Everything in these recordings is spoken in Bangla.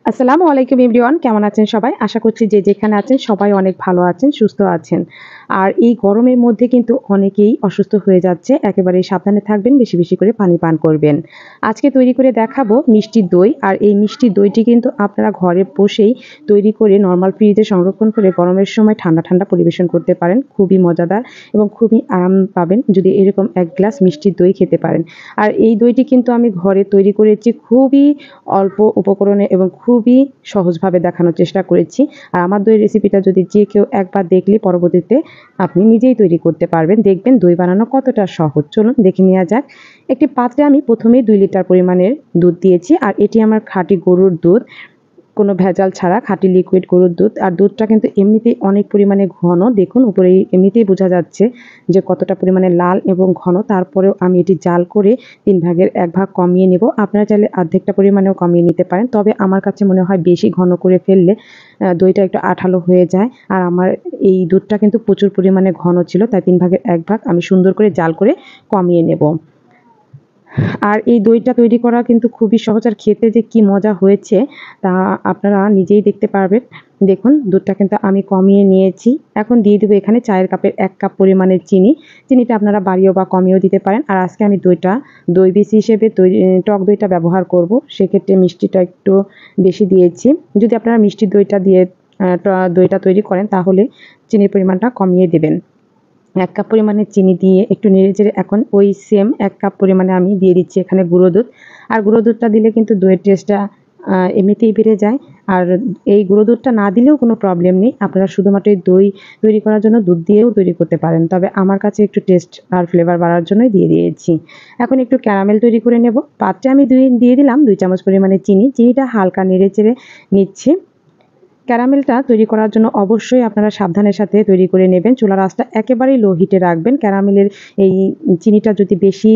আসসালামু আলাইকুম এভরিওয়ান, কেমন আছেন সবাই? আশা করছি যে যেখানে আছেন সবাই অনেক ভালো আছেন, সুস্থ আছেন। আর এই গরমের মধ্যে কিন্তু অনেকেই অসুস্থ হয়ে যাচ্ছে। একেবারেই সাবধানে থাকবেন, বেশি, বেশি করে পানি পান করবেন। আজকে তৈরি করে দেখাবো মিষ্টি দই। আর এই মিষ্টি দইটি কিন্তু আপনারা ঘরে বসেই তৈরি করে নরমাল ফ্রিজে সংরক্ষণ করে গরমের সময় ঠান্ডা, ঠান্ডা পরিবেশন করতে পারেন। খুবই মজাদার এবং খুবই আরাম পাবেন যদি এরকম ১ গ্লাস মিষ্টি দই খেতে পারেন। আর এই দইটি কিন্তু আমি ঘরে তৈরি করেছি খুবই অল্প উপকরণে এবং খুবই সহজভাবে দেখানোর চেষ্টা করেছি। আর আমার দইয়ের রেসিপিটা যদি যে কেউ একবার দেখলে পরবর্তীতে আপনি নিজেই তৈরি করতে পারবেন। দেখবেন দই বানানো কতটা সহজ। চলুন দেখে নেওয়া যাক। একটি পাত্রে আমি প্রথমেই ২ লিটার পরিমাণের দুধ দিয়েছি। আর এটি আমার খাঁটি গরুর দুধ। কোনো ভেজাল ছাড়া খাঁটি লিকুইড গরুর দুধ। আর দুধটা কিন্তু এমনিতেই অনেক পরিমাণে ঘন। দেখুন উপরেই এমনিতেই বোঝা যাচ্ছে যে কতটা পরিমাণে লাল এবং ঘন। তারপরেও আমি এটি জাল করে ৩ ভাগের ১ ভাগ কমিয়ে নেব। আপনারা চাইলে অর্ধেকটা পরিমাণেও কমিয়ে নিতে পারেন। তবে আমার কাছে মনে হয় বেশি ঘন করে ফেললে দইটা একটু আঠালো হয়ে যায়। আর আমার এই দুধটা কিন্তু প্রচুর পরিমাণে ঘন ছিল। তাই ৩ ভাগের ১ ভাগ আমি সুন্দর করে জাল করে কমিয়ে নেব। আর এই দইটা তৈরি করা কিন্তু খুবই সহজ, আর খেতে যে কি মজা হয়েছে তা আপনারা নিজেই দেখতে পারবেন। দেখুন দুধটা কিন্তু আমি কমিয়ে নিয়েছি। এখন দিয়ে দেবো এখানে চায়ের কাপের ১ কাপ পরিমাণের চিনি। চিনিটা আপনারা বাড়িয়েও বা কমিয়েও দিতে পারেন। আর আজকে আমি দই বেশি হিসেবে টক দইটা ব্যবহার করব। সেক্ষেত্রে মিষ্টিটা একটু বেশি দিয়েছি। যদি আপনারা মিষ্টি দইটা দিয়ে দইটা তৈরি করেন তাহলে চিনির পরিমাণটা কমিয়ে দেবেন। ১ কাপ পরিমাণে চিনি দিয়ে একটু নেড়েচেড়ে এখন ওই সেম ১ কাপ পরিমাণে আমি দিয়ে দিচ্ছি এখানে গুঁড়ো দুধ। আর গুঁড়ো দুধটা দিলে কিন্তু দইয়ের টেস্টটা এমনিতেই বেড়ে যায়। আর এই গুঁড়ো দুধটা না দিলেও কোনো প্রবলেম নেই। আপনারা শুধুমাত্র এই দই তৈরি করার জন্য দুধ দিয়েও তৈরি করতে পারেন। তবে আমার কাছে একটু টেস্ট আর ফ্লেভার বাড়ার জন্যই দিয়ে দিয়েছি। এখন একটু ক্যারামেল তৈরি করে নেব। পাত্রে আমি দিয়ে দিলাম ২ চামচ পরিমাণে চিনি। চিনিটা হালকা নেড়েচেড়ে নিচ্ছি। ক্যারামেলটা তৈরি করার জন্য অবশ্যই আপনারা সাবধানের সাথে তৈরি করে নেবেন। চুলার আঁচটা একেবারেই লো হিটে রাখবেন। ক্যারামেলের এই চিনিটা যদি বেশি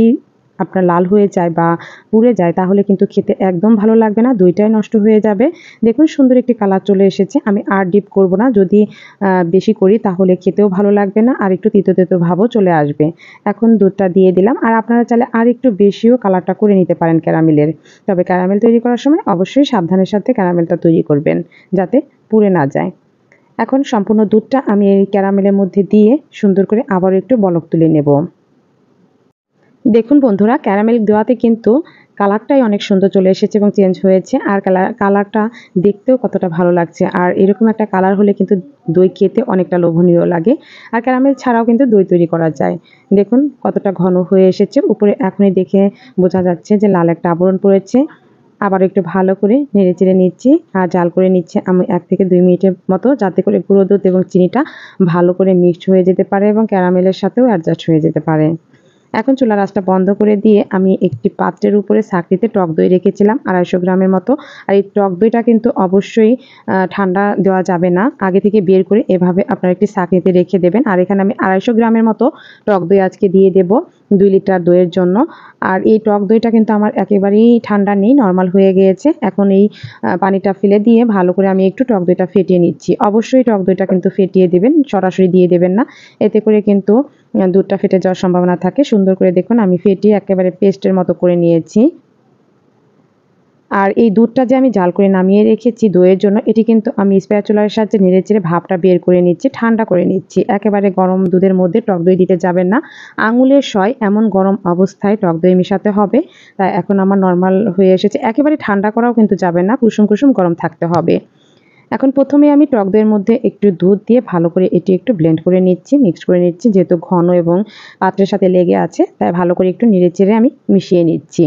আপনার লাল হয়ে যায় বা পুড়ে যায় তাহলে কিন্তু খেতে একদম ভালো লাগবে না, দইটাই নষ্ট হয়ে যাবে। দেখুন সুন্দর একটি কালার চলে এসেছে। আমি আর ডিপ করব না। যদি বেশি করি তাহলে খেতেও ভালো লাগবে না, আর একটু তিতো, তিতো ভাবও চলে আসবে। এখন দুধটা দিয়ে দিলাম। আর আপনারা চাইলে আরেকটু বেশিও কালারটা করে নিতে পারেন ক্যারামেলের। তবে ক্যারামেল তৈরি করার সময় অবশ্যই সাবধানের সাথে ক্যারামেলটা তৈরি করবেন যাতে পুড়ে না যায়। এখন সম্পূর্ণ দুধটা আমি এই ক্যারামেলের মধ্যে দিয়ে সুন্দর করে আবারও একটু বলক তুলে নেব। দেখুন বন্ধুরা, ক্যারামেল দেওয়াতে কিন্তু কালারটাই অনেক সুন্দর চলে এসেছে এবং চেঞ্জ হয়েছে। আর কালারটা দেখতেও কতটা ভালো লাগছে। আর এরকম একটা কালার হলে কিন্তু দই খেতে অনেকটা লোভনীয় লাগে। আর ক্যারামেল ছাড়াও কিন্তু দই তৈরি করা যায়। দেখুন কতটা ঘন হয়ে এসেছে। উপরে এখনই দেখে বোঝা যাচ্ছে যে লাল একটা আবরণ পড়েছে। আবার একটু ভালো করে নেড়েচেড়ে নিচ্ছি আর জাল করে নিচ্ছি আমি ১ থেকে ২ মিনিটের মতো, যাতে করে গুঁড়ো দুধ এবং চিনিটা ভালো করে মিক্সড হয়ে যেতে পারে এবং ক্যারামেলের সাথেও অ্যাডজাস্ট হয়ে যেতে পারে। এখন চুলার আঁচটা বন্ধ করে দিয়ে আমি একটি পাত্রের উপরে ছাঁকনিতে টক দই রেখেছিলাম ২৫০ গ্রামের মতো। আর এই টক দইটা কিন্তু অবশ্যই ঠান্ডা দেওয়া যাবে না। আগে থেকে বের করে এভাবে আপনারা একটি ছাঁকনিতে রেখে দেবেন। আর এখানে আমি ২৫০ গ্রামের মতো টক দই আজকে দিয়ে দেব ২ লিটার দইয়ের জন্য। আর এই টক দইটা কিন্তু আমার একেবারেই ঠান্ডা নেই, নরমাল হয়ে গিয়েছে। এখন এই পানিটা ফেলে দিয়ে ভালো করে আমি একটু টক দইটা ফেটিয়ে নিচ্ছি। অবশ্যই টক দইটা কিন্তু ফেটিয়ে দেবেন, সরাসরি দিয়ে দেবেন না। এতে করে কিন্তু দুধটা ফেটে যাওয়ার সম্ভাবনা থাকে। সুন্দর করে দেখুন আমি ফেটিয়ে একেবারে পেস্টের মতো করে নিয়েছি। আর এই দুধটা যে আমি জাল করে নামিয়ে রেখেছি দইয়ের জন্য, এটি কিন্তু আমি স্প্যাচুলার সাহায্যে নেড়েচেড়ে ভাপটা বের করে নিচ্ছি, ঠান্ডা করে নিচ্ছি। একেবারে গরম দুধের মধ্যে টক দই দিতে যাবেন না। আঙুলের সয় এমন গরম অবস্থায় টক দই মেশাতে হবে। তাই এখন আমার নরমাল হয়ে এসেছে। একেবারে ঠান্ডা করাও কিন্তু যাবে না, কুসুম, কুসুম গরম থাকতে হবে। এখন প্রথমে আমি টক দইয়ের মধ্যে একটু দুধ দিয়ে ভালো করে এটি একটু ব্লেন্ড করে নিচ্ছি, মিক্সড করে নিচ্ছি। যেহেতু ঘন এবং পাত্রের সাথে লেগে আছে তাই ভালো করে একটু নেড়েচেড়ে আমি মিশিয়ে নিচ্ছি।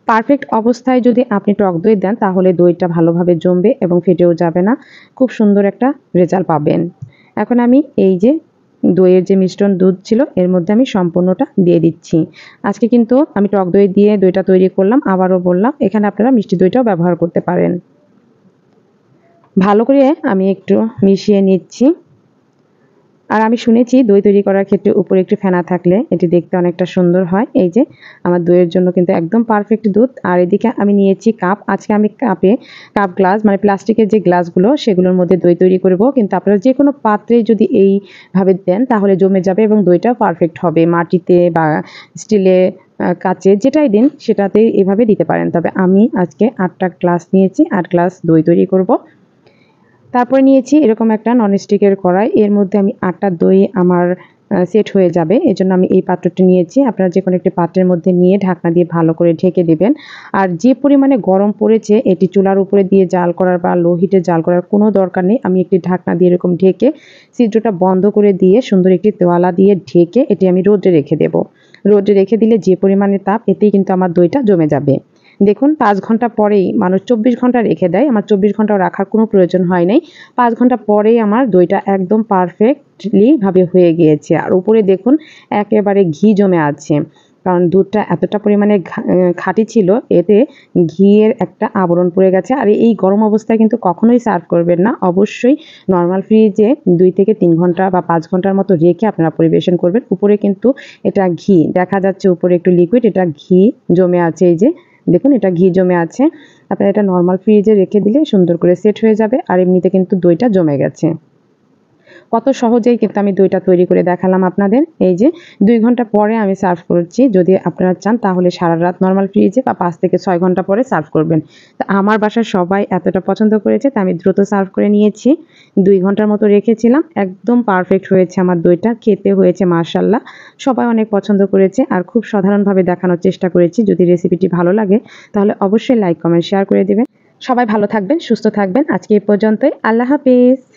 পারফেক্ট অবস্থায় যদি আপনি টক দই দেন তাহলে দইটা ভালোভাবে জমবে এবং ফেটেও যাবে না। খুব সুন্দর একটা রেজাল্ট পাবেন। এখন আমি এই যে দইয়ের যে মিশ্রণ দুধ ছিল এর মধ্যে আমি সম্পূর্ণটা দিয়ে দিচ্ছি। আজকে কিন্তু আমি টক দই দিয়ে দইটা তৈরি করলাম। আবারও বললাম এখানে আপনারা মিষ্টি দইটাও ব্যবহার করতে পারেন। ভালো করে আমি একটু মিশিয়ে নিচ্ছি। আর আমি শুনেছি দই তৈরি করার ক্ষেত্রে উপরে একটু ফেনা থাকলে এটি দেখতে অনেকটা সুন্দর হয়। এই যে আমার দইয়ের জন্য কিন্তু একদম পারফেক্ট দুধ। আর এদিকে আমি নিয়েছি কাপ। আজকে আমি কাপ গ্লাস মানে প্লাস্টিকের যে গ্লাসগুলো সেগুলোর মধ্যে দই তৈরি করব। কিন্তু আপনারা যেকোনো পাত্রে যদি এইভাবে দেন তাহলে জমে যাবে এবং দইটা পারফেক্ট হবে। মাটিতে বা স্টিলে, কাচে যেটাই দিন সেটাতেই এভাবে দিতে পারেন। তবে আমি আজকে ৮টা গ্লাস নিয়েছি, ৮ গ্লাস দই তৈরি করব। তারপরে নিয়েছি এরকম একটা ননস্টিকের কড়াই। এর মধ্যে আমি ৮টা দই আমার সেট হয়ে যাবে। এজন্য আমি এই পাত্রটি নিয়েছি। আপনারা যেকোনো একটি পাত্রের মধ্যে নিয়ে ঢাকনা দিয়ে ভালো করে ঢেকে দিবেন। আর যে পরিমাণে গরম পড়েছে এটি চুলার উপরে দিয়ে জাল করার বা লো হিটে জাল করার কোনো দরকার নেই। আমি একটি ঢাকনা দিয়ে এরকম ঢেকে ছিদ্রটা বন্ধ করে দিয়ে সুন্দর একটি তোয়ালা দিয়ে ঢেকে এটি আমি রোদে রেখে দেব। রোদে রেখে দিলে যে পরিমাণে তাপ এতেই কিন্তু আমার দইটা জমে যাবে। দেখুন ৫ ঘন্টা পরেই মানুষ ২৪ ঘন্টা রেখে দেয়। আমার ২৪ ঘন্টাও রাখার কোনো প্রয়োজন হয় নাই। ৫ ঘন্টা পরেই আমার দইটা একদম পারফেক্টলি ভাবে হয়ে গিয়েছে। আর উপরে দেখুন একেবারে ঘি জমে আছে। কারণ দুধটা এতটা পরিমাণে খাঁটি ছিল, এতে ঘিয়ের একটা আবরণ পড়ে গেছে। আর এই গরম অবস্থায় কিন্তু কখনোই সার্ভ করবেন না। অবশ্যই নরমাল ফ্রিজে ২ থেকে ৩ ঘন্টা বা ৫ ঘন্টার মতো রেখে আপনারা পরিবেশন করবেন। উপরে কিন্তু এটা ঘি দেখা যাচ্ছে, উপরে একটু লিকুইড, এটা ঘি জমে আছে। এই যে দেখুন এটা ঘি জমে আছে। আপনারা এটা নরমাল ফ্রিজে রেখে দিলে সুন্দর করে সেট হয়ে যাবে। আর এমনিতে কিন্তু দইটা জমে গেছে। কত সহজেই কিন্তু আমি দইটা তৈরি করে দেখালাম আপনাদের। এই যে ২ ঘন্টা পরে আমি সার্ভ করছি। যদি আপনারা চান তাহলে সারা রাত নরমাল ফ্রিজে বা ৫ থেকে ৬ ঘন্টা পরে সার্ভ করবেন। তো আমার বাসার সবাই এতটা পছন্দ করেছে তাই আমি দ্রুত সার্ভ করে নিয়েছি। ২ ঘন্টার মতো রেখেছিলাম। একদম পারফেক্ট হয়েছে আমার দইটা। খেতে হয়েছে মাশাআল্লাহ। সবাই অনেক পছন্দ করেছে আর খুব সাধারণভাবে দেখানোর চেষ্টা করেছি। যদি রেসিপিটি ভালো লাগে তাহলে অবশ্যই লাইক, কমেন্ট, শেয়ার করে দিবেন। সবাই ভালো থাকবেন, সুস্থ থাকবেন। আজকে এই পর্যন্তই। আল্লাহ হাফেজ।